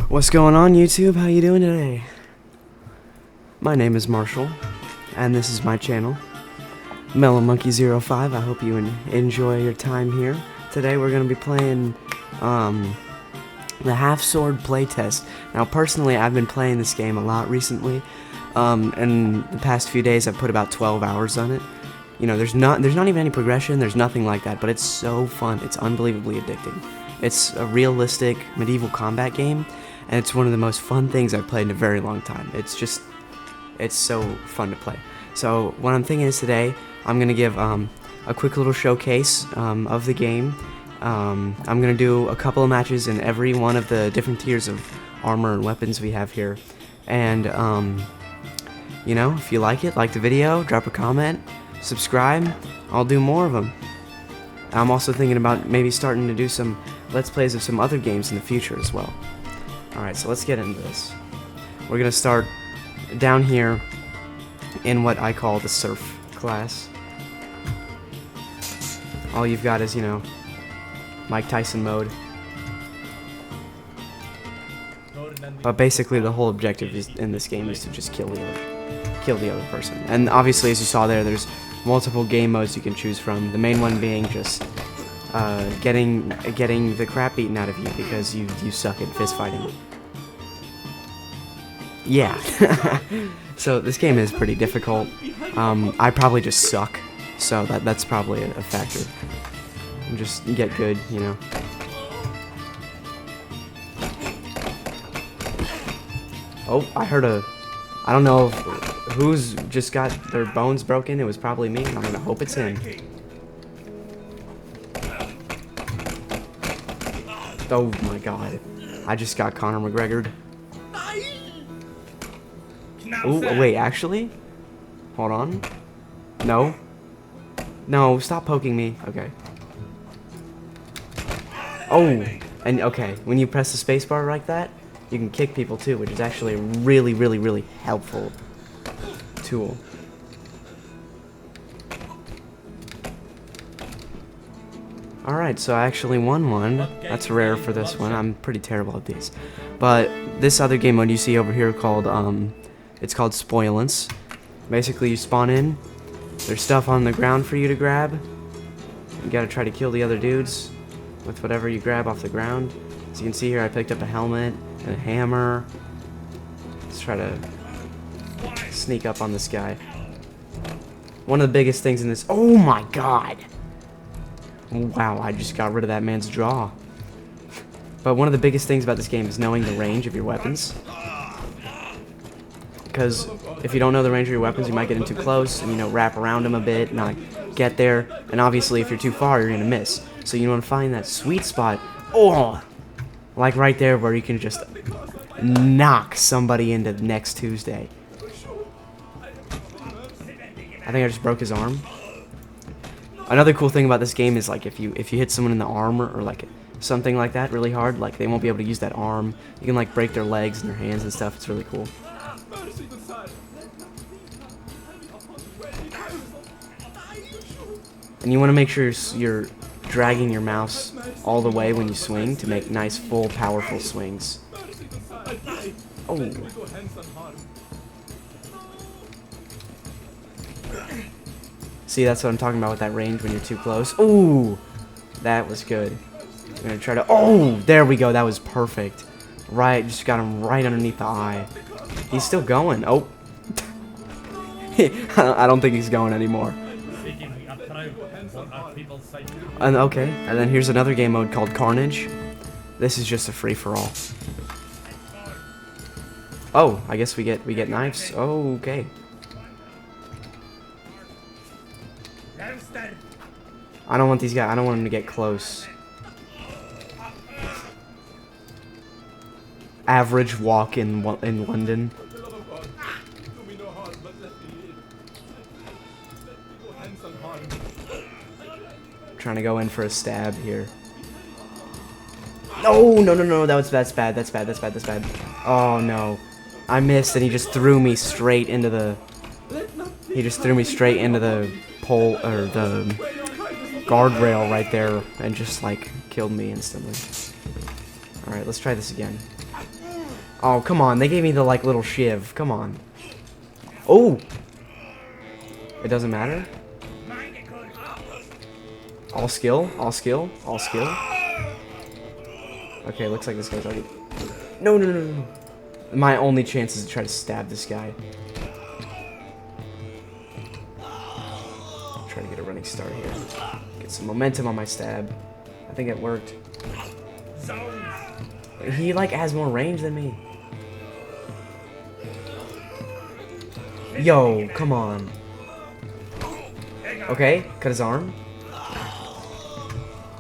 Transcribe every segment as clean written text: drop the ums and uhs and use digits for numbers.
What's going on, YouTube? How you doing today? My name is Marshall, and this is my channel, MellowMonkey05. I hope you enjoy your time here. Today we're going to be playing the Half Sword Playtest. Now, personally, I've been playing this game a lot recently. In the past few days, I've put about 12 hours on it. You know, there's not even any progression. There's nothing like that, but it's so fun. It's unbelievably addicting. It's a realistic medieval combat game, and it's one of the most fun things I've played in a very long time. It's so fun to play. So what I'm thinking is today, I'm going to give a quick little showcase of the game. I'm going to do a couple of matches in every one of the different tiers of armor and weapons we have here. And, you know, if you like it, like the video, drop a comment, subscribe, I'll do more of them. I'm also thinking about maybe starting to do some Let's Plays of some other games in the future as well. Alright, so let's get into this. We're going to start down here in what I call the Surf class. All you've got is, you know, Mike Tyson mode. But basically the whole objective in this game is to just kill the other person. And obviously, as you saw there, there's multiple game modes you can choose from. The main one being just getting the crap beaten out of you because you suck at fist fighting. Yeah. So this game is pretty difficult. I probably just suck, so that's probably a factor. Just get good, you know. Oh, I heard I don't know who's just got their bones broken. It was probably me. I'm gonna hope it's him. Oh my god. I just got Conor McGregor'd. Oh, wait, actually? Hold on. No. No, stop poking me. Okay. Oh, and okay, when you press the spacebar like that, you can kick people too, which is actually a really, really, really helpful tool. Alright, so I actually won one. That's rare for this one. I'm pretty terrible at these. But this other game mode you see over here called, it's called Spoilance. Basically, you spawn in, there's stuff on the ground for you to grab. You gotta try to kill the other dudes with whatever you grab off the ground. As you can see here, I picked up a helmet and a hammer. Let's try to sneak up on this guy. One of the biggest things in this... Oh my god! Wow, I just got rid of that man's jaw. But one of the biggest things about this game is knowing the range of your weapons. Because if you don't know the range of your weapons, you might get in too close and, you know, wrap around them a bit, not get there. And obviously, if you're too far, you're going to miss. So you want to find that sweet spot. Oh! Like right there where you can just knock somebody into next Tuesday. I think I just broke his arm. Another cool thing about this game is, like, if you hit someone in the arm or like something like that really hard, like, they won't be able to use that arm. You can, like, break their legs and their hands and stuff. It's really cool. And you want to make sure you're dragging your mouse all the way when you swing to make nice, full, powerful swings. Oh. See, that's what I'm talking about with that range when you're too close. Ooh, that was good. I'm gonna try to... Oh, there we go. That was perfect. Right, just got him right underneath the eye. He's still going. Oh. I don't think he's going anymore. And okay, and then here's another game mode called Carnage. This is just a free-for-all. Oh, I guess we get knives. Oh, okay. I don't want these guys. I don't want them to get close. Average walk in London. Trying to go in for a stab here. No, no, no, no. That's bad. That's bad. That's bad. That's bad. Oh no, I missed, and he just threw me straight into the. He just threw me straight into the pole or the guardrail right there, and just like killed me instantly. All right, let's try this again. Oh, come on. They gave me the, like, little shiv. Come on. Oh! It doesn't matter? All skill? All skill? All skill? Okay, looks like this guy's already... No, no, no, no. My only chance is to try to stab this guy. Try to get a running start here. Get some momentum on my stab. I think it worked. He, like, has more range than me. Yo, come on. Okay, cut his arm.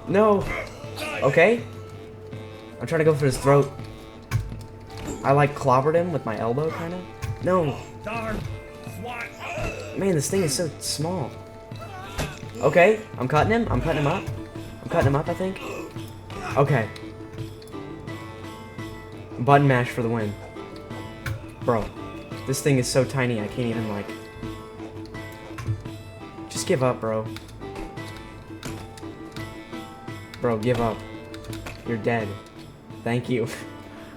No. Okay. I'm trying to go for his throat. I, like, clobbered him with my elbow, kind of. No. Man, this thing is so small. Okay, I'm cutting him. I'm cutting him up. I'm cutting him up, I think. Okay. Button mash for the win. Bro, this thing is so tiny, I can't even, like... Just give up, bro. Bro, give up. You're dead. Thank you.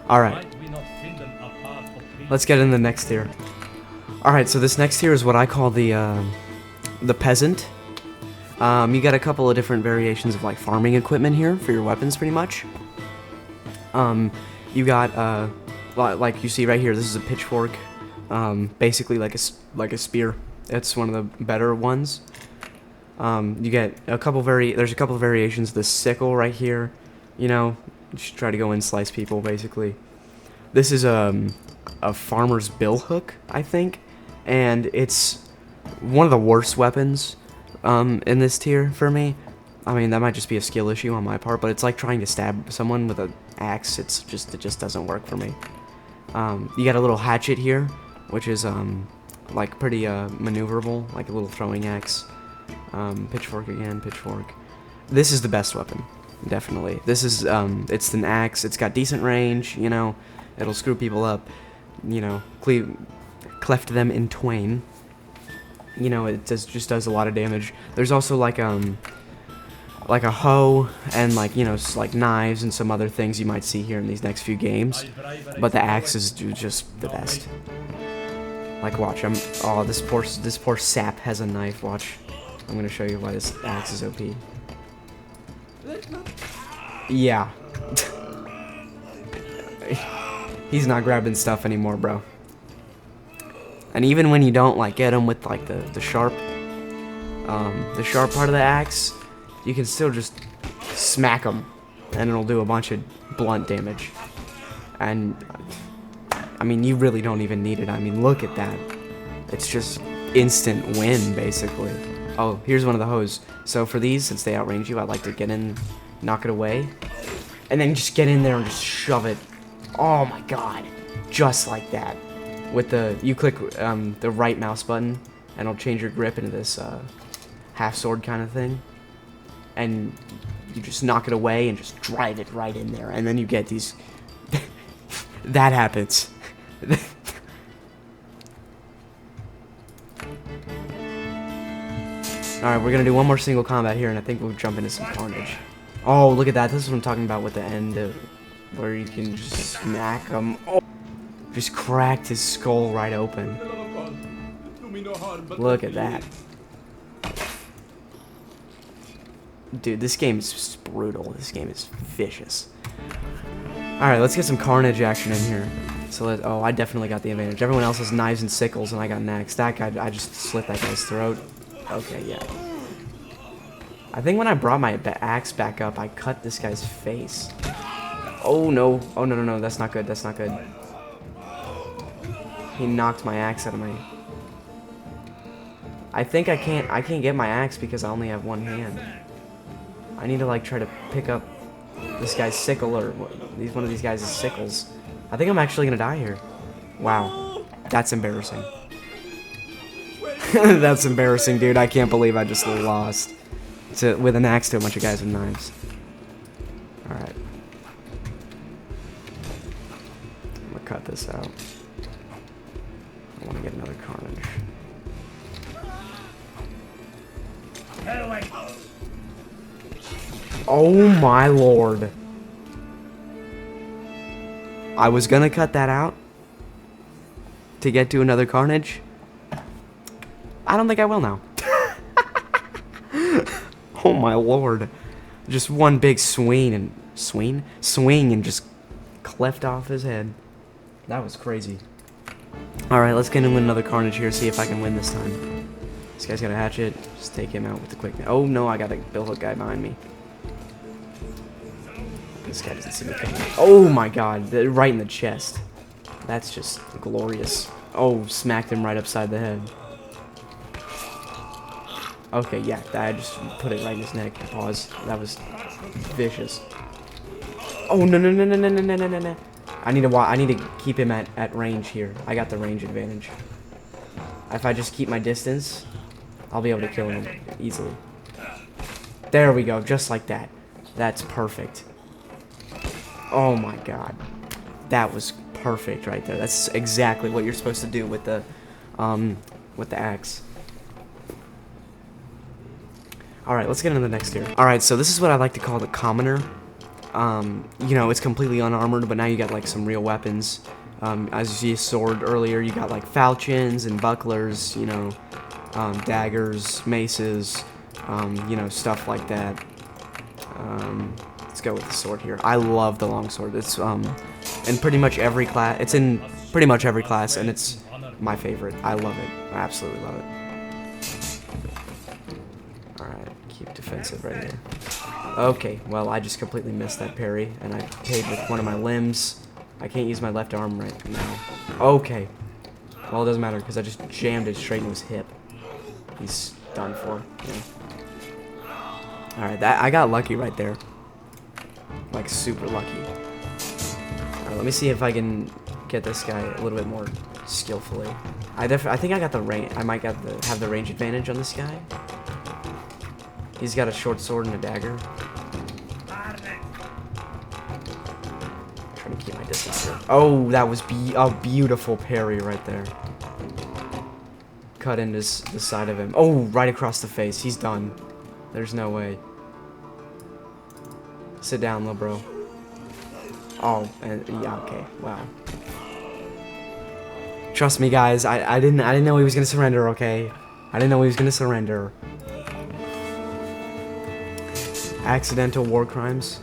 Alright. Let's get in the next tier. Alright, so this next tier is what I call the peasant. You got a couple of different variations of, like, farming equipment here for your weapons, pretty much. You got, like you see right here, this is a pitchfork. Basically like a spear. It's one of the better ones. You get a couple there's a couple of variations of the sickle right here. You know, just try to go and slice people, basically. This is a farmer's bill hook, I think, and it's one of the worst weapons in this tier for me. I mean, that might just be a skill issue on my part, but it's like trying to stab someone with an axe. It just doesn't work for me. You got a little hatchet here, which is like pretty maneuverable, like a little throwing axe. Pitchfork again, pitchfork. This is the best weapon, definitely. This is it's an axe. It's got decent range. You know, it'll screw people up. You know, cleft them in twain. You know, it just does a lot of damage. There's also like a hoe and, like, you know, like knives and some other things you might see here in these next few games. But the axe is just the best. Like, watch, oh, this poor sap has a knife. Watch, I'm gonna show you why this axe is OP. Yeah. He's not grabbing stuff anymore, bro. And even when you don't, like, get him with, like, the sharp part of the axe, you can still just smack him, and it'll do a bunch of blunt damage. And, I mean, you really don't even need it. I mean, look at that. It's just instant win, basically. Oh, here's one of the hoes. So for these, since they outrange you, I like to get in, knock it away, and then just get in there and just shove it. Oh my god. Just like that. With you click the right mouse button, and it'll change your grip into this half sword kind of thing. And you just knock it away and just drive it right in there, and then you get these. That happens. Alright, we're gonna do one more single combat here, and I think we'll jump into some carnage. Oh, look at that. This is what I'm talking about with the end of where you can just smack him. Oh, just cracked his skull right open. Look at that. Dude, this game is just brutal. This game is vicious. Alright, let's get some carnage action in here. So oh, I definitely got the advantage. Everyone else has knives and sickles, and I got an axe. That guy, I just slit that guy's throat. Okay, yeah. I think when I brought my axe back up, I cut this guy's face. Oh no. Oh no, no, no. That's not good. That's not good. He knocked my axe out of my... I think I can't get my axe because I only have one hand. I need to, like, try to pick up this guy's sickle, or one of these guys' sickles. I think I'm actually gonna die here. Wow. That's embarrassing. That's embarrassing, dude. I can't believe I just lost with an axe to a bunch of guys with knives. Alright. I'm gonna cut this out. I want to get another carnage. Oh my lord. I was gonna cut that out to get to another carnage. I don't think I will now. Oh my lord. Just one big swing and just cleft off his head. That was crazy. Alright, let's get into another carnage here, see if I can win this time. This guy's got a hatchet. Just take him out with the quick. Oh no, I got a billhook guy behind me. This guy doesn't see me coming. Oh my god, right in the chest. That's just glorious. Oh, smacked him right upside the head. Okay, yeah, I just put it right in his neck. Pause. That was vicious. Oh no no no no no no no no no! I need to keep him at range here. I got the range advantage. If I just keep my distance, I'll be able to kill him easily. There we go, just like that. That's perfect. Oh my god, that was perfect right there. That's exactly what you're supposed to do with the axe. Alright, let's get into the next tier. Alright, so this is what I like to call the commoner. You know, it's completely unarmored, but now you got like some real weapons. As you see a sword earlier, you got like falchions and bucklers, you know, daggers, maces, you know, stuff like that. Let's go with the sword here. I love the longsword. It's in pretty much every class. It's in pretty much every class, and it's my favorite. I love it. I absolutely love it. Alright, keep defensive right here. Okay, well, I just completely missed that parry, and I paid with one of my limbs. I can't use my left arm right now. Okay. Well, it doesn't matter, because I just jammed it straight into his hip. He's done for. Yeah. Alright, I got lucky right there. Like, super lucky. Alright, let me see if I can get this guy a little bit more skillfully. I think I got the range. I might have the range advantage on this guy. He's got a short sword and a dagger. Trying to keep my distance here. Oh, that was a beautiful parry right there. Cut into the side of him. Oh, right across the face. He's done. There's no way. Sit down, little bro. Oh, and yeah, okay. Wow. Trust me, guys. I didn't know he was gonna surrender. Okay, I didn't know he was gonna surrender. Accidental war crimes.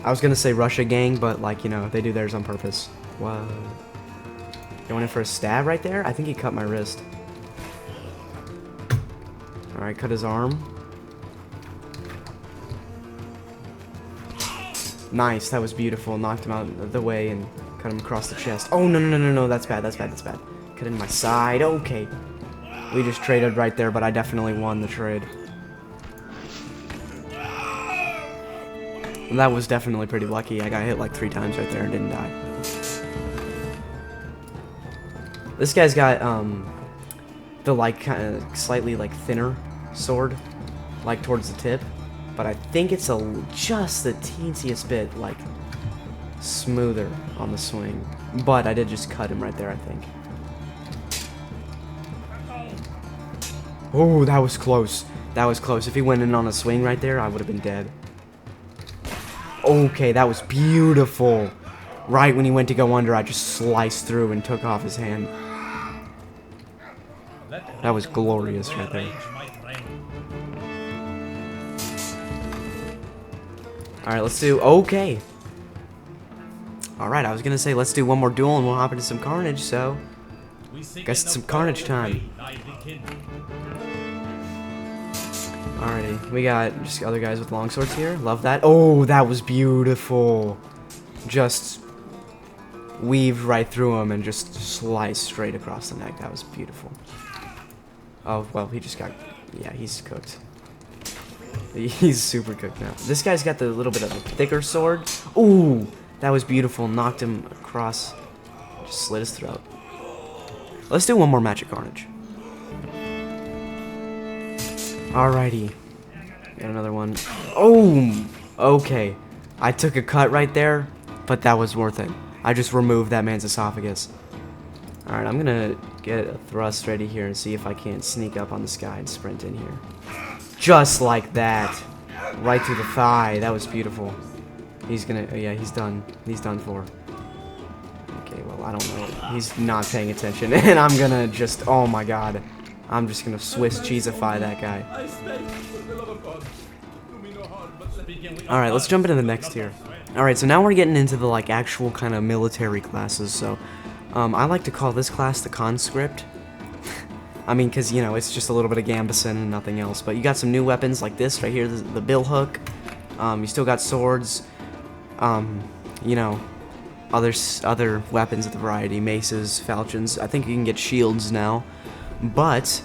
I was gonna say Russia gang, but like, you know, they do theirs on purpose. Wow. Going in for a stab right there? I think he cut my wrist. Alright, cut his arm. Nice, that was beautiful. Knocked him out of the way and cut him across the chest. Oh, no, no, no, no, no, that's bad, that's bad, that's bad. Cut in my side, okay. We just traded right there, but I definitely won the trade. That was definitely pretty lucky. I got hit like 3 times right there and didn't die. This guy's got the like kind of slightly like thinner sword, like towards the tip, but I think it's just the teensiest bit like smoother on the swing. But I did just cut him right there, I think. Oh, that was close. That was close. If he went in on a swing right there, I would have been dead. Okay, that was beautiful. Right when he went to go under, I just sliced through and took off his hand. That was glorious right there. Alright, let's do... Okay. Alright, I was gonna say let's do one more duel and we'll hop into some carnage, so... Guess it's some carnage time. Alrighty, we got just other guys with long swords here. Love that. Oh, that was beautiful. Just weaved right through him and just sliced straight across the neck. That was beautiful. Oh, well, he just got... Yeah, he's cooked. He's super cooked now. This guy's got the little bit of a thicker sword. Ooh, that was beautiful. Knocked him across. Just slit his throat. Let's do one more match of carnage. Alrighty. Got another one. Oh, okay. I took a cut right there, but that was worth it. I just removed that man's esophagus. Alright, I'm gonna get a thrust ready here and see if I can't sneak up on this guy and sprint in here. Just like that. Right through the thigh. That was beautiful. He's gonna, yeah, he's done. He's done for. Okay, well, I don't know. He's not paying attention, and I'm gonna just, oh my god. I'm just gonna Swiss cheeseify that guy. Alright, let's jump into the next tier. Alright, so now we're getting into the, like, actual kind of military classes, so, I like to call this class the conscript. I mean, because, you know, it's just a little bit of gambeson and nothing else, but you got some new weapons like this right here, the bill hook. You still got swords, you know, other weapons of the variety, maces, falchions. I think you can get shields now, but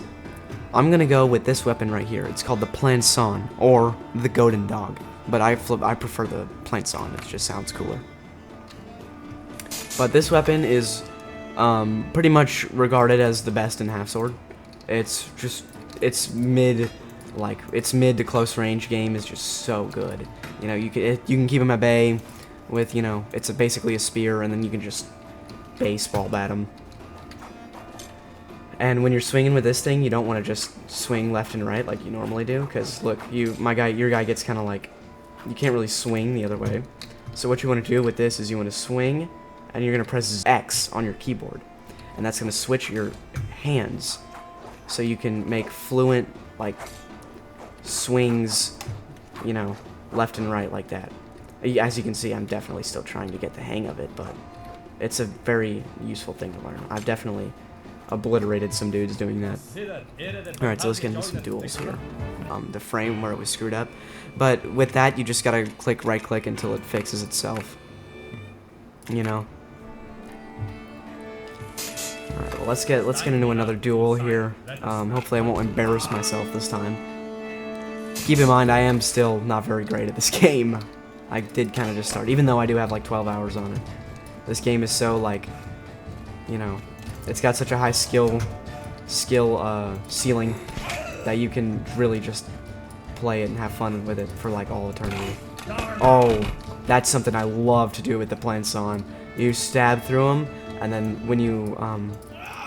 I'm gonna go with this weapon right here. It's called the Plançon, or the Golden Dog, but I prefer the Plançon. It just sounds cooler. But this weapon is pretty much regarded as the best in half sword. It's mid to close range game is just so good. You know, you can keep him at bay with, you know, it's basically a spear, and then you can just baseball bat him. And when you're swinging with this thing, you don't want to just swing left and right like you normally do, because look, your guy gets kind of like, you can't really swing the other way. So what you want to do with this is you want to swing, and you're going to press X on your keyboard, and that's going to switch your hands, so you can make fluent, like, swings, you know, left and right like that. As you can see, I'm definitely still trying to get the hang of it, but it's a very useful thing to learn. I've definitely obliterated some dudes doing that. Alright, so let's get into some duels here. The frame where it was screwed up. But with that, you just gotta right click until it fixes itself. You know? Alright, well, let's get into another duel here. Hopefully I won't embarrass myself this time. Keep in mind, I am still not very great at this game. I did kind of just start, even though I do have like 12 hours on it. This game is so, like, you know, it's got such a high skill ceiling that you can really just play it and have fun with it for like all eternity. Oh, that's something I love to do with the Plançon. You stab through them, and then when you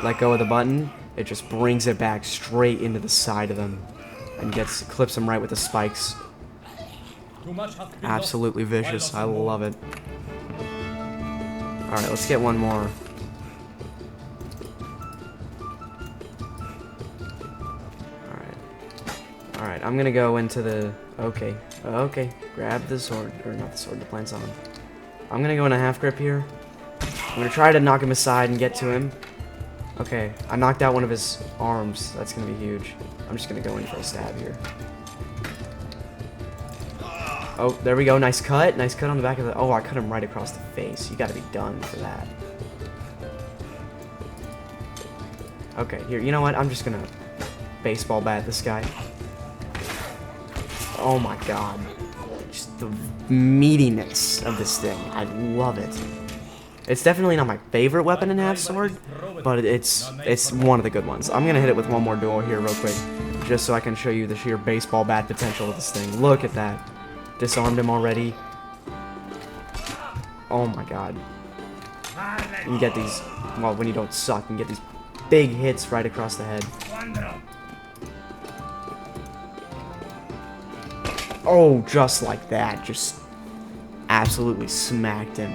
let go of the button, it just brings it back straight into the side of them and clips them right with the spikes. Absolutely vicious. I love it. Alright, let's get one more. Alright, I'm gonna go into the... Okay, grab the sword, or not the sword, the Plançon. I'm gonna go in a half grip here. I'm gonna try to knock him aside and get to him. Okay, I knocked out one of his arms. That's gonna be huge. I'm just gonna go in for a stab here. Oh, there we go. Nice cut. Nice cut on the back of the... Oh, I cut him right across the face. You gotta be done for that. Okay, here. You know what? I'm just gonna baseball bat this guy. Oh my god. Just the meatiness of this thing. I love it. It's definitely not my favorite weapon in half sword, but it's one of the good ones. I'm gonna hit it with one more duel here real quick, just so I can show you the sheer baseball bat potential of this thing. Look at that. Disarmed him already. Oh my god. You can get these, well, when you don't suck, you can get these big hits right across the head. Oh, just like that. Just absolutely smacked him.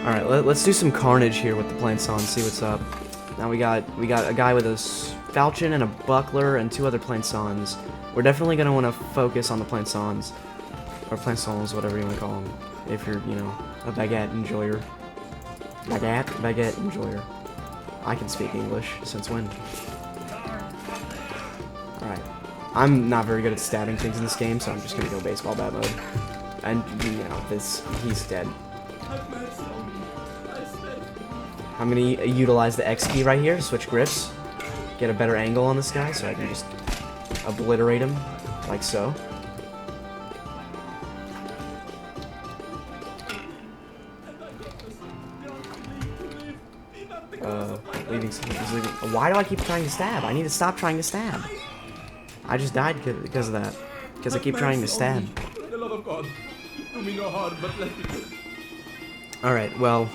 Alright, let's do some carnage here with the Plançon, see what's up. Now we got a guy with a falchion and a buckler and 2 other Plançons. We're definitely going to want to focus on the Plançons. Or Plançons, whatever you want to call them. If you're, you know, a baguette enjoyer. Baguette enjoyer. I can speak English, since when? Alright. I'm not very good at stabbing things in this game, so I'm just going to go baseball bat mode. And, you know, he's dead. I'm going to utilize the X key right here to switch grips. Get a better angle on this guy so I can just obliterate him, like so. He's leaving. Why do I keep trying to stab? I need to stop trying to stab. I just died because of that. Because I keep trying to stab. Alright, well,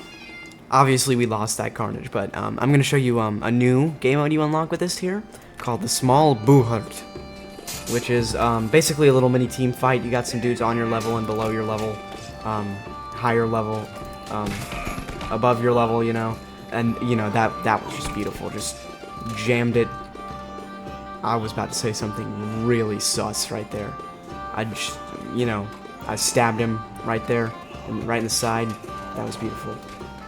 obviously we lost that carnage, but I'm going to show you a new game mode you unlock with this tier, called the Small Buhurt. which is basically a little mini team fight. You got some dudes on your level and below your level, higher level, above your level, you know, and you know that was just beautiful. Just jammed it. I was about to say something really sus right there. I just, you know, I stabbed him right there, right in the side. That was beautiful.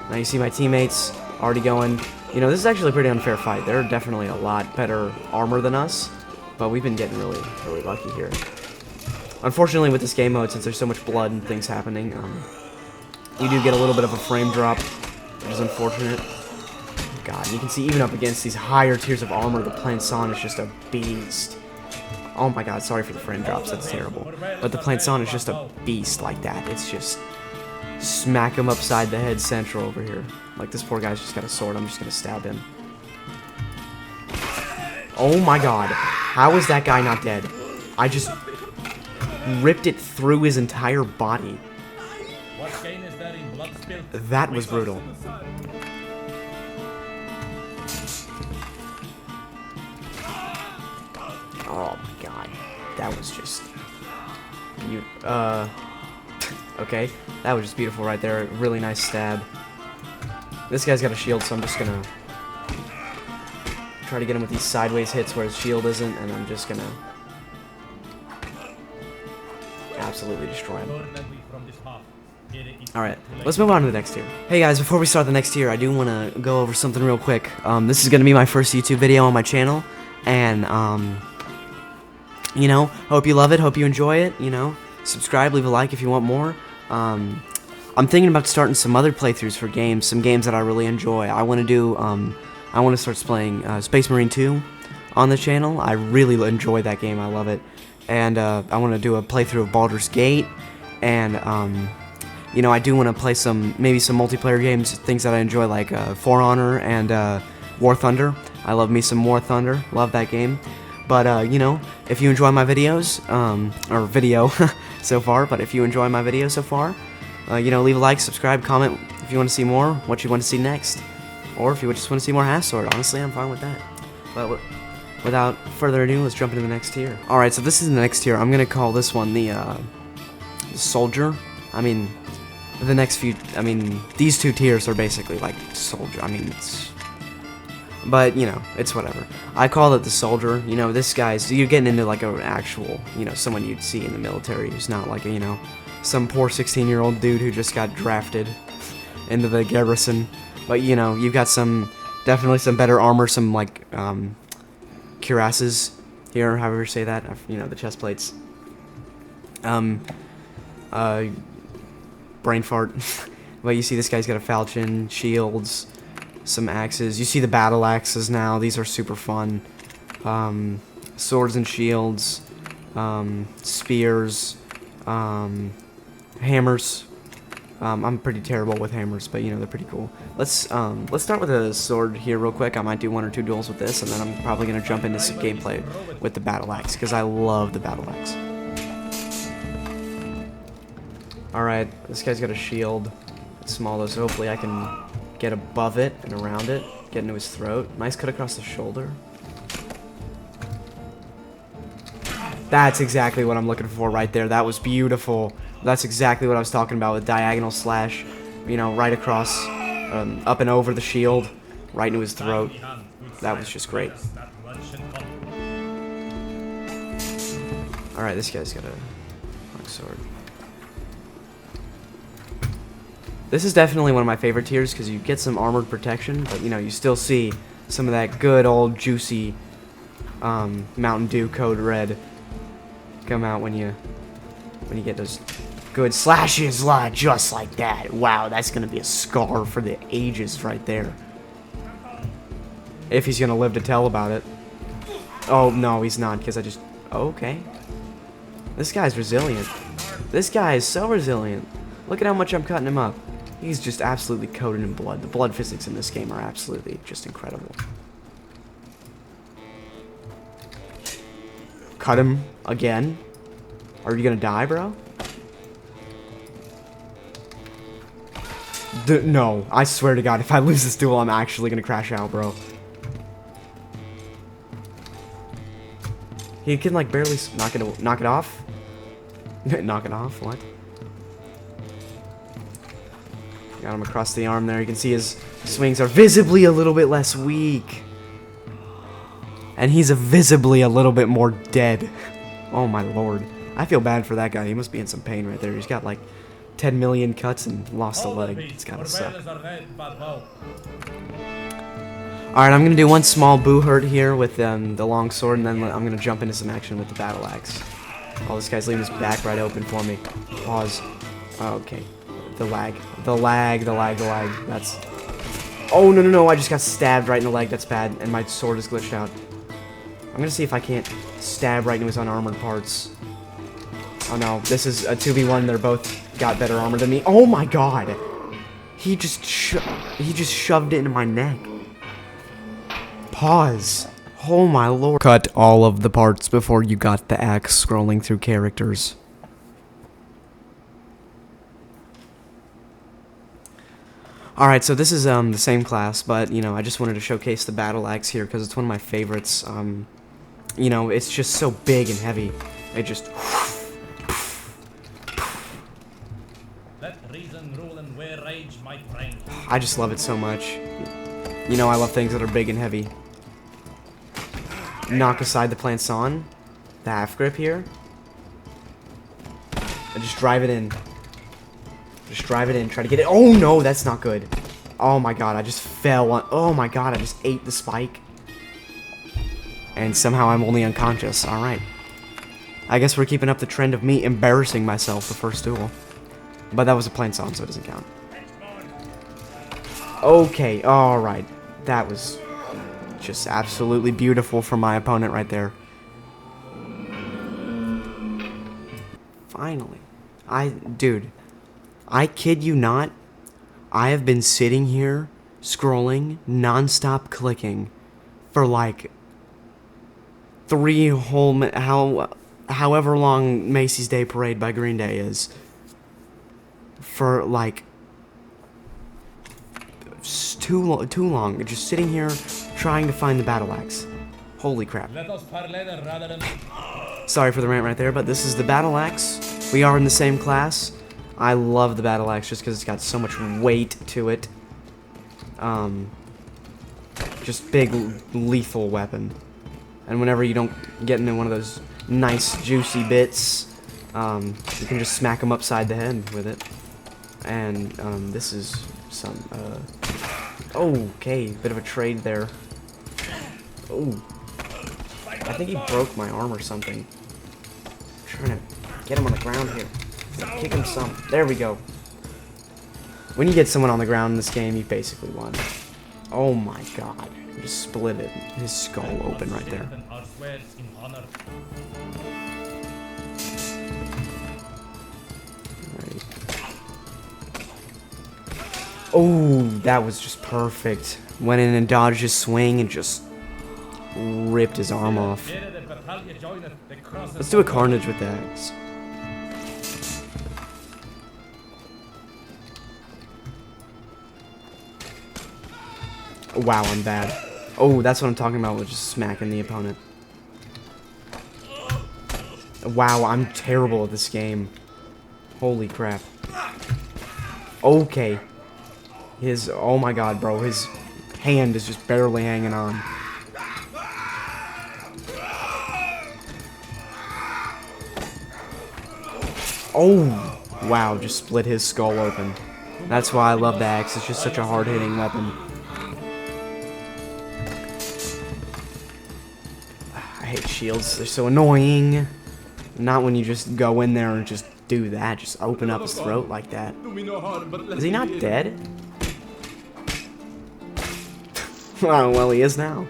Now you see my teammates already going. You know, this is actually a pretty unfair fight. They're definitely a lot better armor than us, but we've been getting really, really lucky here. Unfortunately, with this game mode, since there's so much blood and things happening, you do get a little bit of a frame drop, which is unfortunate. God, you can see even up against these higher tiers of armor, the Planson is just a beast. Oh my god, sorry for the frame drops, that's terrible. But the Planson is just a beast like that. It's just smack him upside the head central over here. Like, this poor guy's just got a sword, I'm just gonna stab him. Oh my god, how is that guy not dead? I just ripped it through his entire body. That was brutal. Oh my god, that was just... okay, that was just beautiful right there. Really nice stab. This guy's got a shield, so I'm just gonna try to get him with these sideways hits where his shield isn't, and I'm just gonna absolutely destroy him. Alright, let's move on to the next tier. Hey guys, before we start the next tier, I do want to go over something real quick. This is going to be my first YouTube video on my channel, and, you know, hope you love it, hope you enjoy it, you know, subscribe, leave a like if you want more. I'm thinking about starting some other playthroughs for games, some games that I really enjoy. I want to do, I want to start playing Space Marine 2 on the channel. I really enjoy that game, I love it. And I want to do a playthrough of Baldur's Gate, and, you know, I do want to play maybe some multiplayer games, things that I enjoy, like For Honor and War Thunder. I love me some War Thunder, love that game. But, you know, if you enjoy my videos, or video so far, but if you enjoy my video so far, you know, leave a like, subscribe, comment if you want to see more, what you want to see next, or if you just want to see more Half Sword. Honestly, I'm fine with that. But without further ado, let's jump into the next tier. Alright, so this is the next tier. I'm going to call this one the Soldier. I mean, the next few, I mean, these two tiers are basically like Soldier. I mean, it's... But, you know, it's whatever. I call it the Soldier. You know, this guy's... You're getting into, like, an actual, you know, someone you'd see in the military who's not, like, you know, some poor 16-year-old dude who just got drafted into the garrison. But, you know, you've got definitely some better armor, some, like, cuirasses here, however you say that. You know, the chest plates. Brain fart. But you see this guy's got a falchion, shields, some axes. You see the battle axes now. These are super fun. Swords and shields, spears, hammers. I'm pretty terrible with hammers, but you know, they're pretty cool. Let's start with a sword here real quick. I might do 1 or 2 duels with this, and then I'm probably gonna jump into some gameplay with the battle axe, because I love the battle axe. Alright, this guy's got a shield. It's small though, so hopefully I can get above it and around it, get into his throat. Nice cut across the shoulder. That's exactly what I'm looking for right there. That was beautiful. That's exactly what I was talking about with diagonal slash. You know, right across, up and over the shield, right into his throat. That was just great. Alright, this guy's got a long sword. This is definitely one of my favorite tiers because you get some armored protection, but you know, you still see some of that good old juicy Mountain Dew Code Red come out when you get those good slashes just like that. Wow, that's gonna be a scar for the ages right there. If he's gonna live to tell about it. Oh no, he's not, because I just... Oh, okay. This guy's resilient. This guy is so resilient. Look at how much I'm cutting him up. He's just absolutely coated in blood. The blood physics in this game are absolutely just incredible. Cut him again. Are you gonna die, bro? No, I swear to God, if I lose this duel, I'm actually gonna crash out, bro. He can like barely knock it off. Knock it off. What? Got him across the arm there. You can see his swings are visibly a little bit less weak. And he's visibly a little bit more dead. Oh my lord. I feel bad for that guy. He must be in some pain right there. He's got like 10 million cuts and lost a leg. It's gotta suck. Alright, I'm gonna do one small boo hurt here with the long sword, and then I'm gonna jump into some action with the battle axe. Oh, this guy's leaving his back right open for me. Pause. Oh, okay. The lag. That's... Oh, no, I just got stabbed right in the leg. That's bad, and my sword is glitched out. I'm gonna see if I can't stab right into his unarmored parts. Oh no, this is a 2v1. They're both got better armor than me. Oh my god! He just shoved it into my neck. Pause. Oh my lord. Cut all of the parts before you got the axe scrolling through characters. Alright, so this is the same class, but, you know, I just wanted to showcase the battle axe here because it's one of my favorites. You know, it's just so big and heavy. It just... Let reason rule and wear rage, my friend. I just love it so much. You know, I love things that are big and heavy. Knock aside the plançon. The half grip here. And just drive it in. Just drive it in. Try to get it. Oh no, that's not good. Oh my god, I just fell on. Oh my god, I just ate the spike. And somehow I'm only unconscious. Alright. I guess we're keeping up the trend of me embarrassing myself the first duel. But that was a plançon, so it doesn't count. Okay, alright. That was just absolutely beautiful for my opponent right there. Finally. Dude, I kid you not, I have been sitting here, scrolling, non-stop clicking, for like 3 whole however long Macy's Day Parade by Green Day is. For like too long, just sitting here trying to find the battle axe. Holy crap. Sorry for the rant right there, but this is the battle axe. We are in the same class. I love the battle axe just because it's got so much weight to it. Just big, lethal weapon. And whenever you don't get into one of those nice, juicy bits, you can just smack them upside the head with it. And, this is some, okay, bit of a trade there. Oh, I think he broke my arm or something. I'm trying to get him on the ground here. Kick him some. There we go. When you get someone on the ground in this game, you basically won. Oh my god. I just split it. His skull open right there. Right. Oh, that was just perfect. Went in and dodged his swing and just ripped his arm off. Let's do a carnage with the axe. Wow, I'm bad. Oh, that's what I'm talking about with just smacking the opponent. Wow, I'm terrible at this game. Holy crap. Okay. Oh my god, bro, his hand is just barely hanging on. Oh, wow, just split his skull open. That's why I love the axe. It's just such a hard-hitting weapon. I hate shields. They're so annoying. Not when you just go in there and just do that. Just open up his throat like that. Is he not dead? Oh, well, he is now.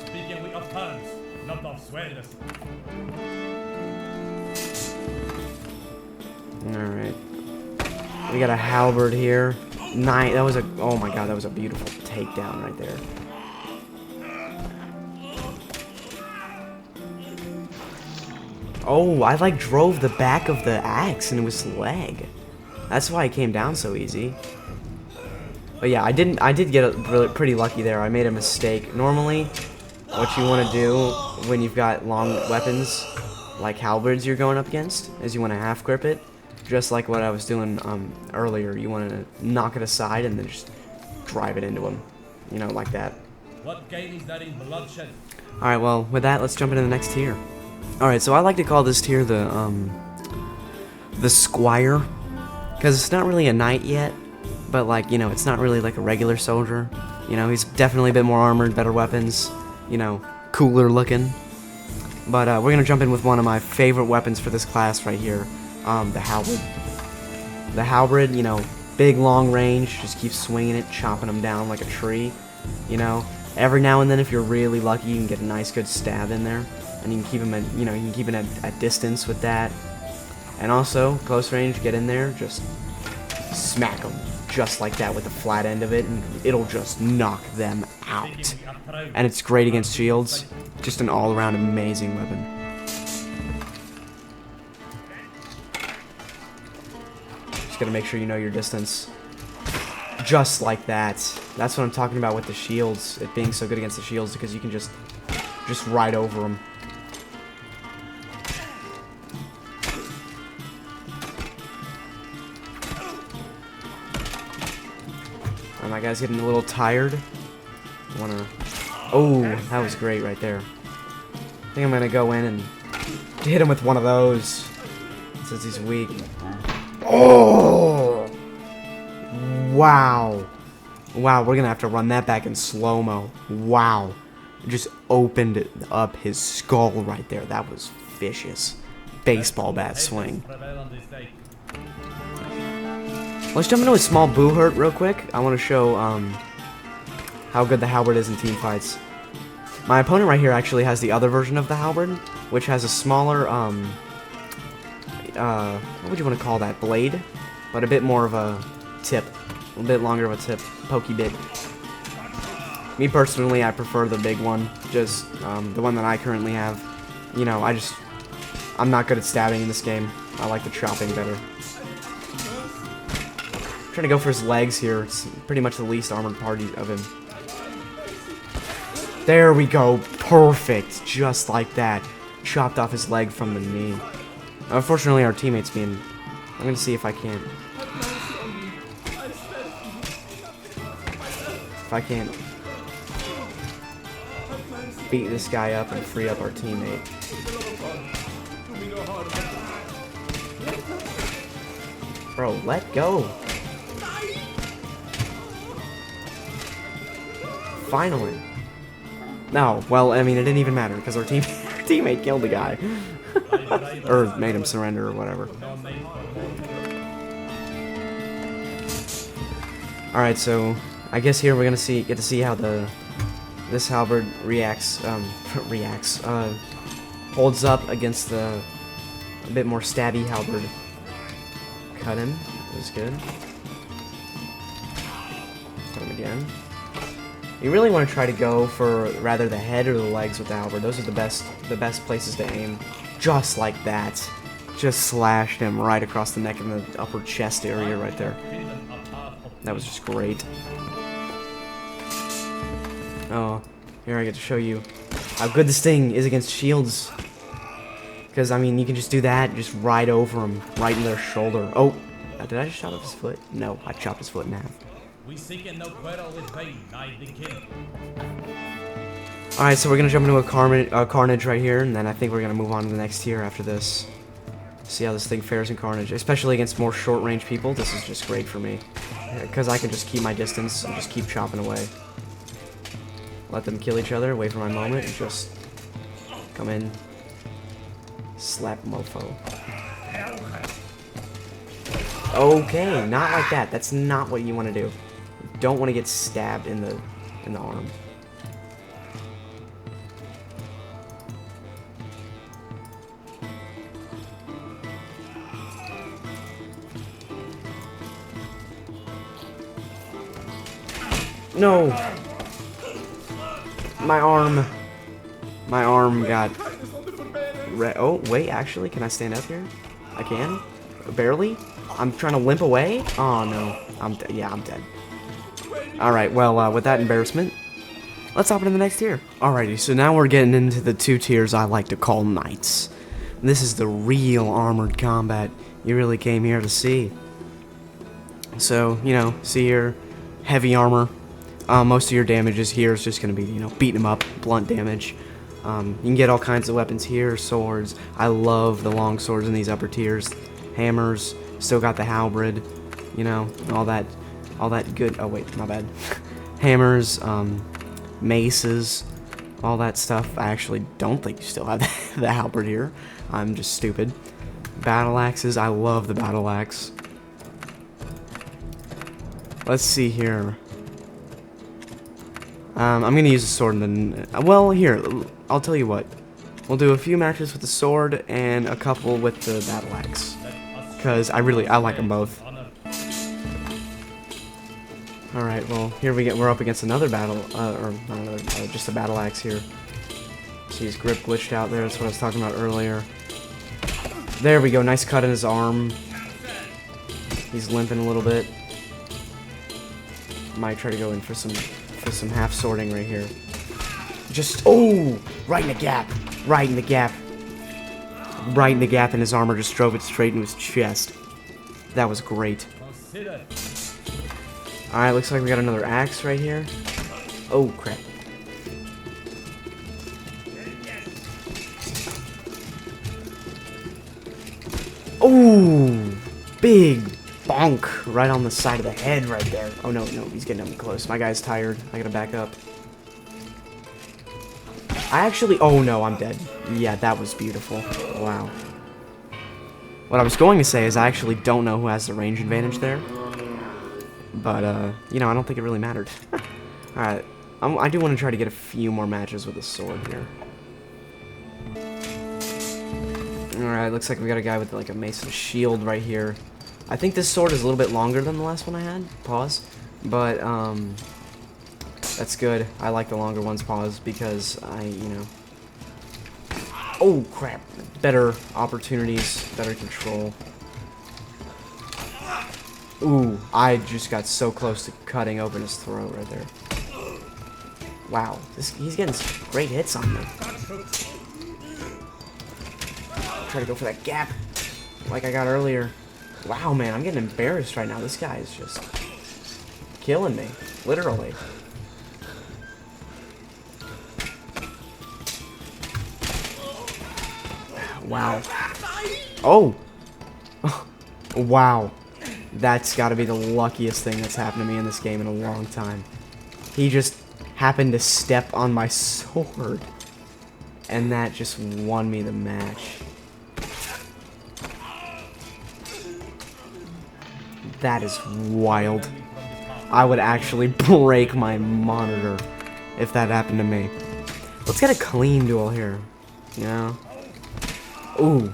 Speaking of terms, not of swears. Alright. We got a halberd here. That was a... Oh my god, that was a beautiful takedown right there. Oh, I like drove the back of the axe into his leg. That's why it came down so easy. But yeah, I did get pretty lucky there. I made a mistake. Normally, what you want to do when you've got long weapons, like halberds you're going up against, is you want to half grip it, just like what I was doing earlier. You want to knock it aside and then just drive it into him, you know, like that. What gain is there in bloodshed? Alright, well, with that, let's jump into the next tier. Alright, so I like to call this tier the Squire, because it's not really a knight yet, but, like, you know, it's not really like a regular soldier. You know, he's definitely a bit more armored, better weapons, you know, cooler looking. But we're going to jump in with one of my favorite weapons for this class right here, the halberd. The halberd, you know, big, long range, just keep swinging it, chopping them down like a tree, you know. Every now and then, if you're really lucky, you can get a nice, good stab in there, and you can keep him at, you know, you can keep it at distance with that. And also, close range, get in there, just smack them, just like that with the flat end of it, and it'll just knock them out. And it's great against shields, just an all-around amazing weapon. Just gotta make sure you know your distance. Just like that. That's what I'm talking about with the shields, it being so good against the shields, because you can just ride over them. My guy's getting a little tired. Oh, that was great right there. I think I'm gonna go in and hit him with one of those, since he's weak. Oh! Wow. Wow, we're gonna have to run that back in slow-mo. Wow. Just opened up his skull right there. That was vicious. Baseball bat swing. Let's jump into a small boo hurt real quick. I want to show how good the halberd is in team fights. My opponent right here actually has the other version of the halberd, which has a smaller, what would you want to call that, blade? But a bit more of a tip. A bit longer of a tip. Pokey bit. Me personally, I prefer the big one. Just, the one that I currently have. You know, I'm not good at stabbing in this game. I like the chopping better. Trying to go for his legs here. It's pretty much the least armored part of him. There we go. Perfect. Just like that. Chopped off his leg from the knee. Unfortunately, our teammates being... I'm going to see if I can't... If I can't beat this guy up and free up our teammate. Bro, let go. Finally. No, well, I mean, it didn't even matter, because our teammate killed the guy. Or made him surrender, or whatever. Alright, so, I guess here we're gonna get to see how this halberd holds up against a bit more stabby halberd. Cut him. That was good. Cut him again. You really want to try to go for rather the head or the legs with the halberd. Those are the best places to aim. Just like that. Just slashed him right across the neck and the upper chest area right there. That was just great. Oh, here I get to show you how good this thing is against shields. Because, I mean, you can just do that, just ride over them, right in their shoulder. Oh, did I just chop off his foot? No, I chopped his foot in half. Alright, so we're going to jump into a Carnage right here, and then I think we're going to move on to the next tier after this. See how this thing fares in Carnage. Especially against more short-range people, this is just great for me. Because I can just keep my distance and just keep chopping away. Let them kill each other, wait for my moment, and just come in. Slap mofo. Okay, not like that. That's not what you want to do. You don't want to get stabbed in the arm. No! My arm got... Oh, wait, actually, can I stand up here? I can? Barely? I'm trying to limp away? Oh, no. Yeah, I'm dead. Alright, well, with that embarrassment, let's hop into the next tier. Alrighty, so now we're getting into the 2 tiers I like to call knights. This is the real armored combat you really came here to see. So, you know, see your heavy armor. Most of your damages here is just going to be, you know, beating them up, blunt damage. You can get all kinds of weapons here, swords. I love the long swords in these upper tiers. Hammers, still got the halberd, you know, all that good. Oh wait, my bad. Hammers, maces, all that stuff. I actually don't think you still have the halberd here. I'm just stupid. Battle axes. I love the battle axe. Let's see here. I'm gonna use the sword and then, well, here, I'll tell you what. We'll do a few matches with the sword and a couple with the battle axe, because I like them both. All right, well, here we're up against another battle, or not another, just a battle axe here. See his grip glitched out there. That's what I was talking about earlier. There we go. Nice cut in his arm. He's limping a little bit. Might try to go in for some half sorting right here. Just right in the gap. Right in the gap. Right in the gap, and his armor just drove it straight into his chest. That was great. Alright, looks like we got another axe right here. Oh, crap. Oh, big bonk right on the side of the head right there. Oh, no, he's getting up close. My guy's tired. I gotta back up. Oh, no, I'm dead. Yeah, that was beautiful. Wow. What I was going to say is I actually don't know who has the range advantage there. But, you know, I don't think it really mattered. Alright, I do want to try to get a few more matches with the sword here. Alright, looks like we got a guy with, like, a mace and shield right here. I think this sword is a little bit longer than the last one I had. Pause. But, that's good. I like the longer ones, pause, because you know... Oh, crap. Better opportunities, better control. Ooh, I just got so close to cutting open his throat right there. Wow, he's getting some great hits on me. Try to go for that gap, like I got earlier. Wow, man, I'm getting embarrassed right now. This guy is just killing me, literally. Wow. Oh! Wow. That's gotta be the luckiest thing that's happened to me in this game in a long time. He just happened to step on my sword, and that just won me the match. That is wild. I would actually break my monitor if that happened to me. Let's get a clean duel here, you know? Ooh.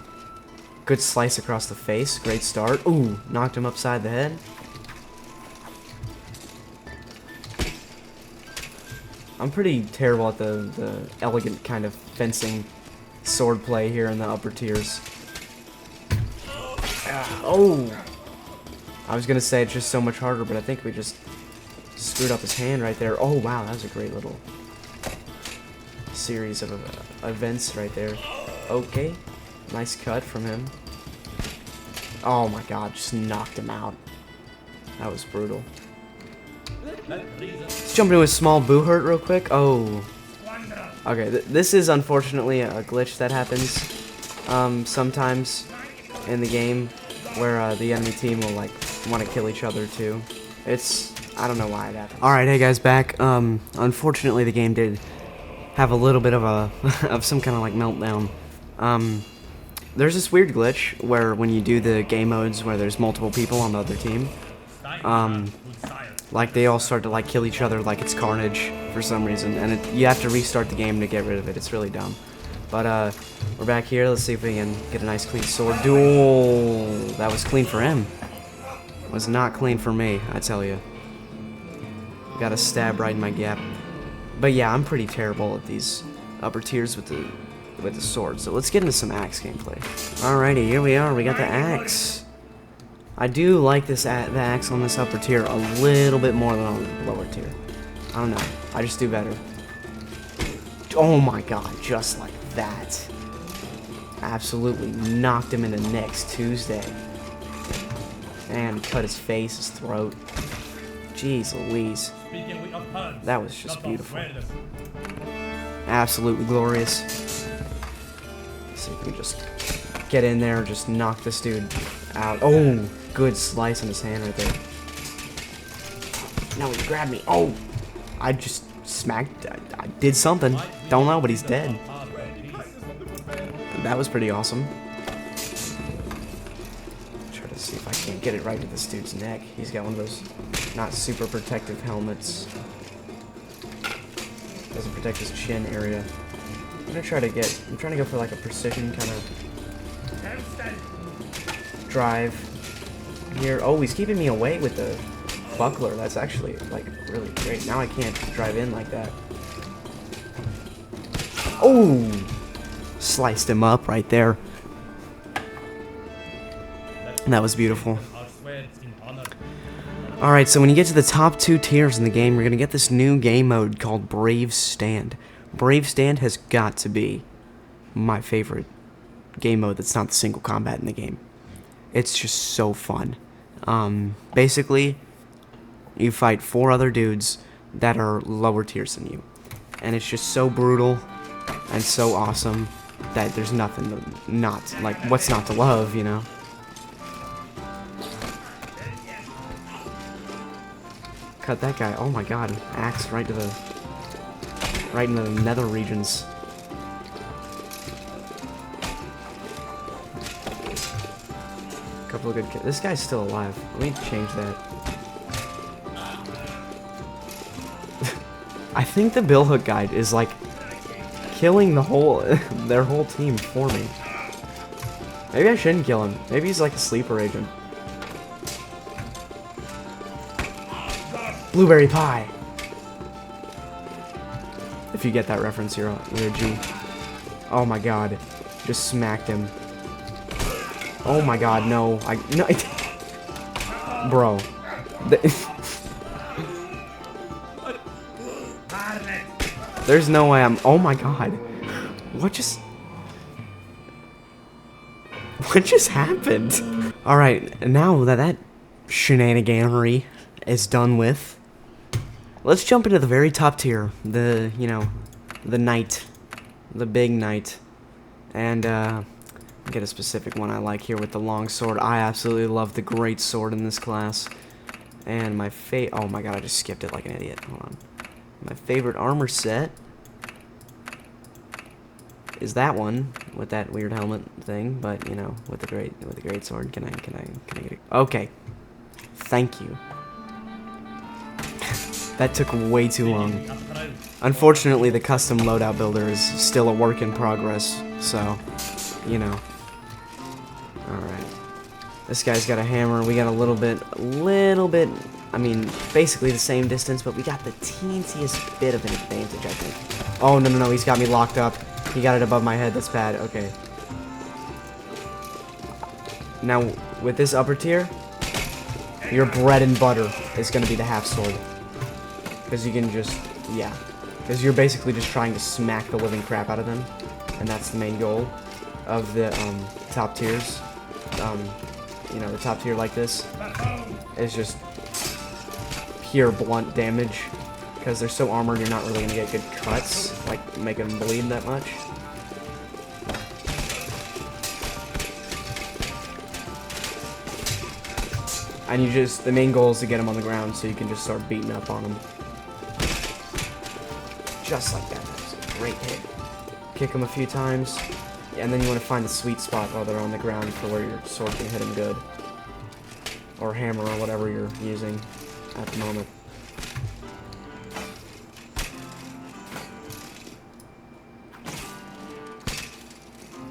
Good slice across the face. Great start. Ooh, knocked him upside the head. I'm pretty terrible at the elegant kind of fencing sword play here in the upper tiers. Oh! I was gonna say it's just so much harder, but I think we just screwed up his hand right there. Oh, wow, that was a great little series of events right there. Okay. Nice cut from him. Oh my god, just knocked him out. That was brutal. Let's jump into a small boo hurt real quick. Oh. Okay, this is unfortunately a glitch that happens sometimes in the game where the enemy team will like want to kill each other too. I don't know why it happens. Alright, hey guys, back. Unfortunately the game did have a little bit of of some kind of like meltdown. There's this weird glitch where when you do the game modes where there's multiple people on the other team, like they all start to like kill each other like it's carnage for some reason, and you have to restart the game to get rid of it. It's really dumb. But we're back here. Let's see if we can get a nice clean sword duel. That was clean for him. Was not clean for me, I tell you. Got a stab right in my gap. But yeah, I'm pretty terrible at these upper tiers with the sword, so let's get into some axe gameplay. Alrighty, here we are. We got the axe. I do like the axe on this upper tier a little bit more than on the lower tier. I don't know. I just do better. Oh my god, just like that. Absolutely knocked him into next Tuesday. And cut his face, his throat. Jeez Louise. That was just beautiful. Absolutely glorious. Let's see if we can just get in there and just knock this dude out. Oh, good slice in his hand right there. No, he grabbed me. Oh, I just smacked. I did something. Don't know, but he's dead. That was pretty awesome. Try to see if I can't get it right to this dude's neck. He's got one of those not super protective helmets. Doesn't protect his chin area. I'm trying to go for like a precision kind of drive here. Oh, he's keeping me away with the buckler. That's actually like really great. Now I can't drive in like that. Oh, sliced him up right there. That was beautiful. Alright, so when you get to the top 2 tiers in the game, you're going to get this new game mode called Brave Stand. Brave Stand has got to be my favorite game mode that's not the single combat in the game. It's just so fun. Basically, you fight 4 other dudes that are lower tiers than you. And it's just so brutal and so awesome that there's nothing to not, like, what's not to love, you know? Cut that guy. Oh my god. Axe right into the nether regions. Couple of good kills. This guy's still alive. Let me change that. I think the billhook guide is like killing their whole team for me. Maybe I shouldn't kill him. Maybe he's like a sleeper agent. Blueberry pie. If you get that reference, you're a G. Oh my god. Just smacked him. Oh my god, no. No. Bro. There's no way I'm... Oh my god. What just happened? Alright, now that shenaniganery is done with, let's jump into the very top tier. The knight. The big knight. And, get a specific one I like here with the long sword. I absolutely love the great sword in this class. And my oh my god, I just skipped it like an idiot. Hold on. My favorite armor set is that one with that weird helmet thing, but you know, with the great sword. Can I get it? Okay. Thank you. That took way too long. Unfortunately, the custom loadout builder is still a work in progress, so, you know. Alright. This guy's got a hammer. We got a little bit, I mean, basically the same distance, but we got the teensiest bit of an advantage, I think. Oh, no, he's got me locked up. He got it above my head. That's bad. Okay. Now, with this upper tier, your bread and butter is going to be the half sword. Because you can just, yeah. Because you're basically just trying to smack the living crap out of them. And that's the main goal of the top tiers. You know, the top tier like this is just pure blunt damage. Because they're so armored, you're not really going to get good cuts, like make them bleed that much. And you just, the main goal is to get them on the ground so you can just start beating up on them. Just like that. That was a great hit. Kick them a few times, and then you want to find the sweet spot while they're on the ground for where your sword can hit them good. Or hammer, or whatever you're using at the moment.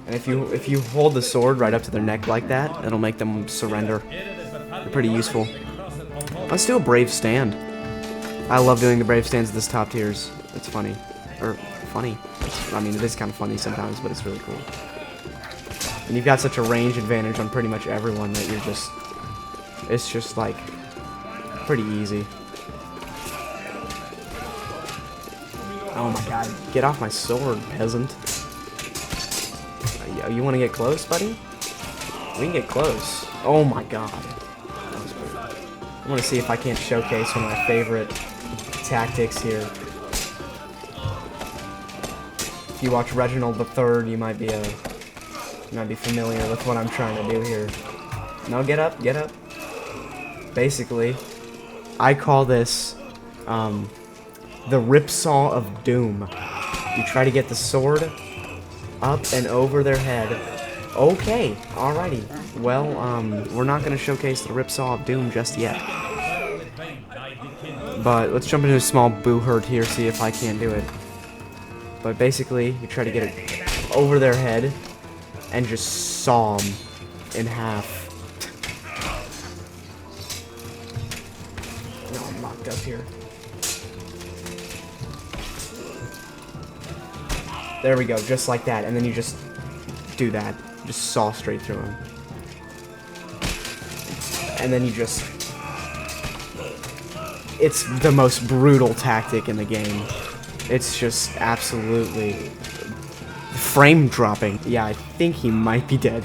And if you hold the sword right up to their neck like that, it'll make them surrender. They're pretty useful. Let's do a brave stand. I love doing the brave stands at this top tiers. It's funny. Or, funny. I mean, it is kind of funny sometimes, but it's really cool. And you've got such a range advantage on pretty much everyone that you're just... It's just, like, pretty easy. Oh my god. Get off my sword, peasant. You want to get close, buddy? We can get close. Oh my god. That was weird. I want to see if I can't showcase one of my favorite tactics here. If you watch Reginald III, you might be familiar with what I'm trying to do here. No, get up, get up. Basically, I call this the ripsaw of doom. You try to get the sword up and over their head. Okay, alrighty. Well, we're not gonna showcase the ripsaw of doom just yet. But let's jump into a small boo herd here, see if I can't do it. But basically, you try to get it over their head and just saw them in half. No, I'm locked up here. There we go, just like that, and then you just do that. Just saw straight through him. And then you just... It's the most brutal tactic in the game. It's just absolutely... frame dropping. Yeah, I think he might be dead.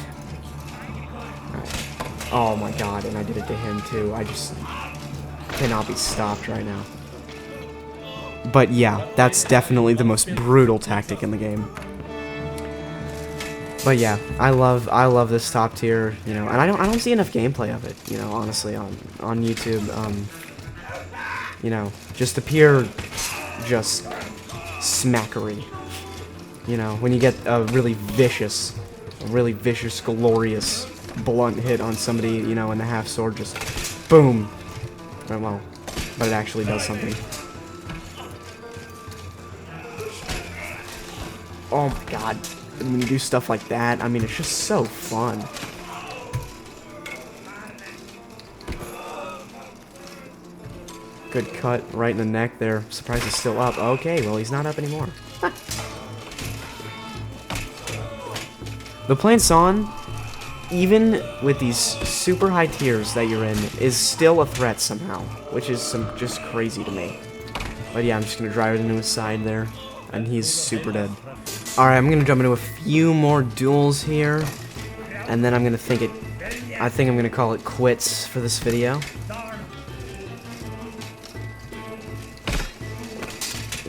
Right. Oh my god, and I did it to him too. I just cannot be stopped right now. But yeah, that's definitely the most brutal tactic in the game. But yeah, I love this top tier, you know, and I don't see enough gameplay of it, you know, honestly, on YouTube. You know, just the pure just smackery. You know, when you get a really vicious, glorious, blunt hit on somebody, you know, in the half sword, just boom. Well, but it actually does something. Oh my god. And when you do stuff like that, I mean, it's just so fun. Good cut right in the neck there. Surprised he's still up. Okay, well, he's not up anymore. The Planson, even with these super high tiers that you're in, is still a threat somehow, which is just crazy to me. But yeah, I'm just gonna drive it into his side there, and he's super dead. Alright, I'm gonna jump into a few more duels here, and then I think I'm gonna call it quits for this video.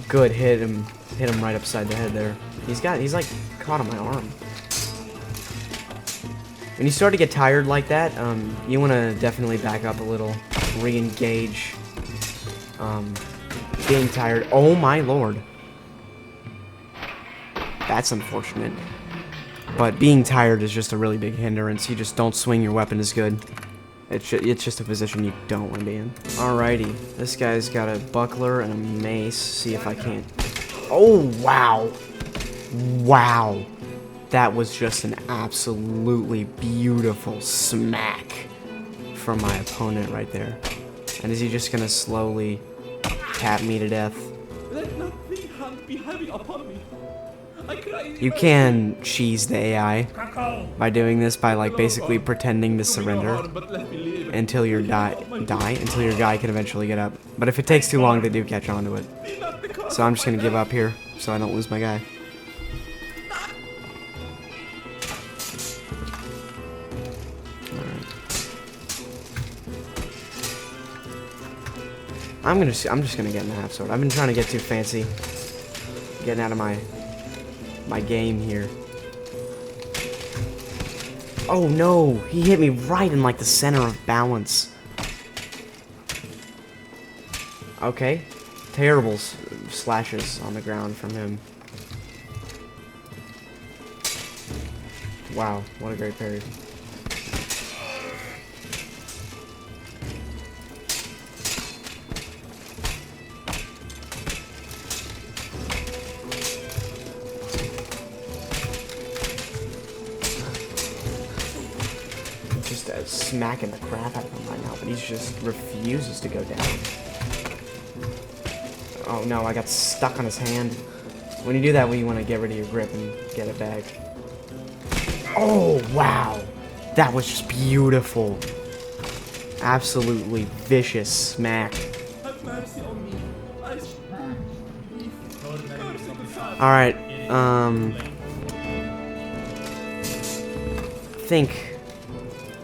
Good, hit him right upside the head there. He's like caught on my arm. When you start to get tired like that, you wanna definitely back up a little, re-engage. Being tired, oh my lord. That's unfortunate. But being tired is just a really big hindrance. You just don't swing your weapon as good. It's just a position you don't want to be in. Alrighty. This guy's got a buckler and a mace. See if I can't... Oh, wow. Wow. That was just an absolutely beautiful smack from my opponent right there. And is he just going to slowly tap me to death? Let not the hand be heavy upon me. You can cheese the AI by doing this, by like basically pretending to surrender until your until your guy can eventually get up. But if it takes too long, they do catch on to it. So I'm just gonna give up here so I don't lose my guy. I'm just gonna get in the half sword. I've been trying to get too fancy, getting out of my game here. Oh no, he hit me right in like the center of balance. Okay, terrible slashes on the ground from him. Wow, what a great parry. Just smacking the crap out of him right now, but he just refuses to go down. Oh no, I got stuck on his hand. When you do that, you want to get rid of your grip and get it back. Oh, wow. That was just beautiful. Absolutely vicious smack. Have mercy on me. Alright, I think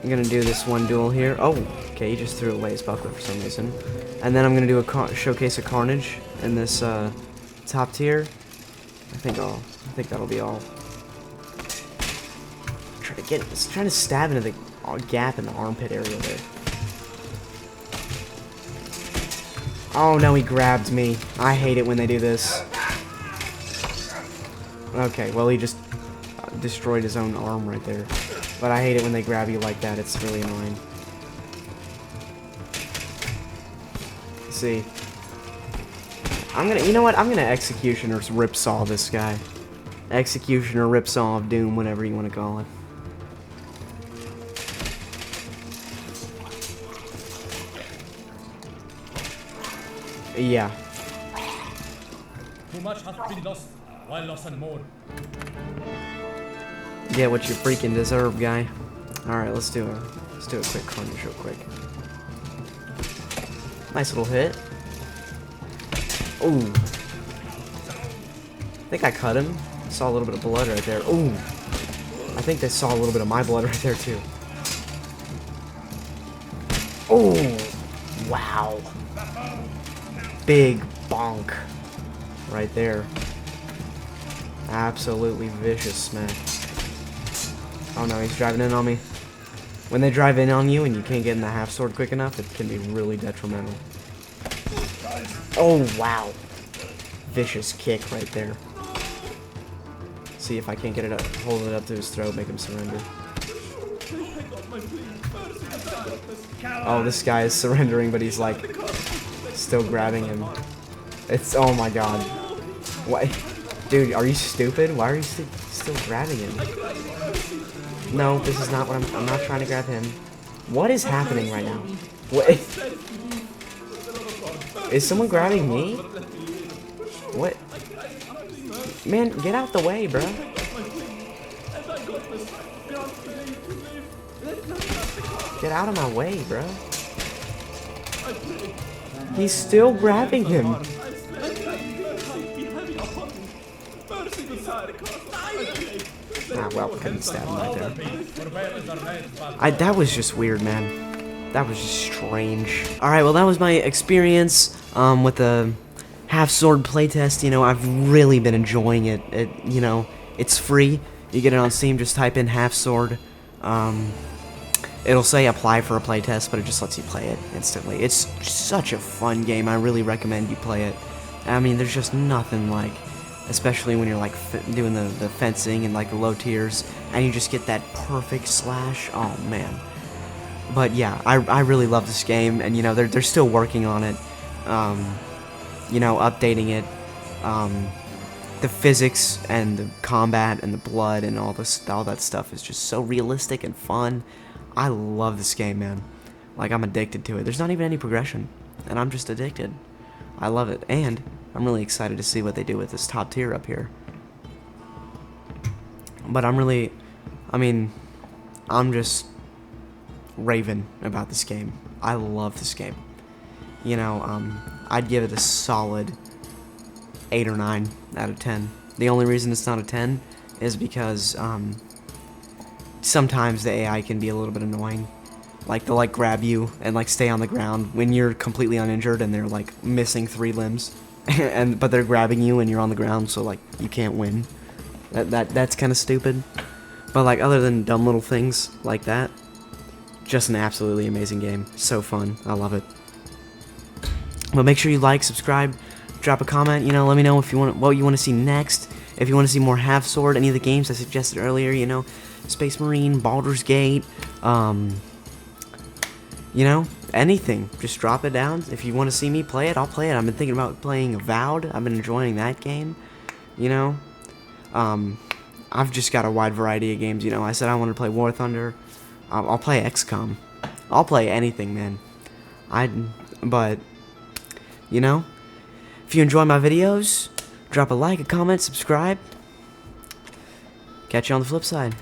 I'm gonna do this one duel here. Oh, okay, he just threw away his buckler for some reason. And then I'm gonna do a showcase of Carnage in this top tier. I think that'll be all. Trying to stab into the gap in the armpit area there. Oh no, he grabbed me. I hate it when they do this. Okay, well he just destroyed his own arm right there. But I hate it when they grab you like that. It's really annoying. See, you know what? I'm gonna Executioner Ripsaw this guy. Executioner Ripsaw of Doom, whatever you want to call it. Yeah. Too much has been lost, while lost and more. Get what you freaking deserve, guy. All right, let's do a quick Carnage real quick. Nice little hit. Ooh. I think I cut him. Saw a little bit of blood right there. Ooh. I think they saw a little bit of my blood right there too. Ooh. Wow. Big bonk. Right there. Absolutely vicious smack. Oh no, he's driving in on me. When they drive in on you and you can't get in the half sword quick enough, it can be really detrimental. Oh, wow. Vicious kick right there. See if I can't get it up, hold it up to his throat, make him surrender. Oh, this guy is surrendering, but he's like still grabbing him. It's, oh my god. What? Dude, are you stupid? Why are you still grabbing him? No, this is not what I'm not trying to grab him. What is happening right now? What? Is someone grabbing me? What? Man, get out the way, bro. Get out of my way, bro. He's still grabbing him. Ah, well, couldn't stab him right there. That was just weird, man. That was just strange. Alright, well, that was my experience with the half-sword playtest. You know, I've really been enjoying it. You know, it's free. You get it on Steam, just type in half-sword. It'll say apply for a playtest, but it just lets you play it instantly. It's such a fun game. I really recommend you play it. I mean, there's just nothing like, especially when you're like doing the fencing and like the low tiers, and you just get that perfect slash. Oh man. But yeah, I really love this game, and you know they're still working on it. You know, updating it. The physics and the combat and the blood and all that stuff is just so realistic and fun. I love this game, man. Like, I'm addicted to it. There's not even any progression, and I'm just addicted. I love it, and I'm really excited to see what they do with this top tier up here. But I'm just raving about this game. I love this game. You know, I'd give it a solid 8 or 9 out of 10. The only reason it's not a 10 is because, sometimes the AI can be a little bit annoying. Like, they'll, like, grab you and, like, stay on the ground when you're completely uninjured and they're, like, missing 3 limbs. But they're grabbing you and you're on the ground, so, like, you can't win. That's kind of stupid. But, like, other than dumb little things like that, just an absolutely amazing game. So fun. I love it. But make sure you like, subscribe, drop a comment, you know, let me know if you want what you want to see next. If you want to see more Half Sword, any of the games I suggested earlier, you know, Space Marine, Baldur's Gate, you know, anything. Just drop it down. If you want to see me play it, I'll play it. I've been thinking about playing Avowed. I've been enjoying that game, you know. I've just got a wide variety of games, you know. I said I wanted to play War Thunder. I'll play XCOM. I'll play anything, man. But, you know, if you enjoy my videos, drop a like, a comment, subscribe. Catch you on the flip side.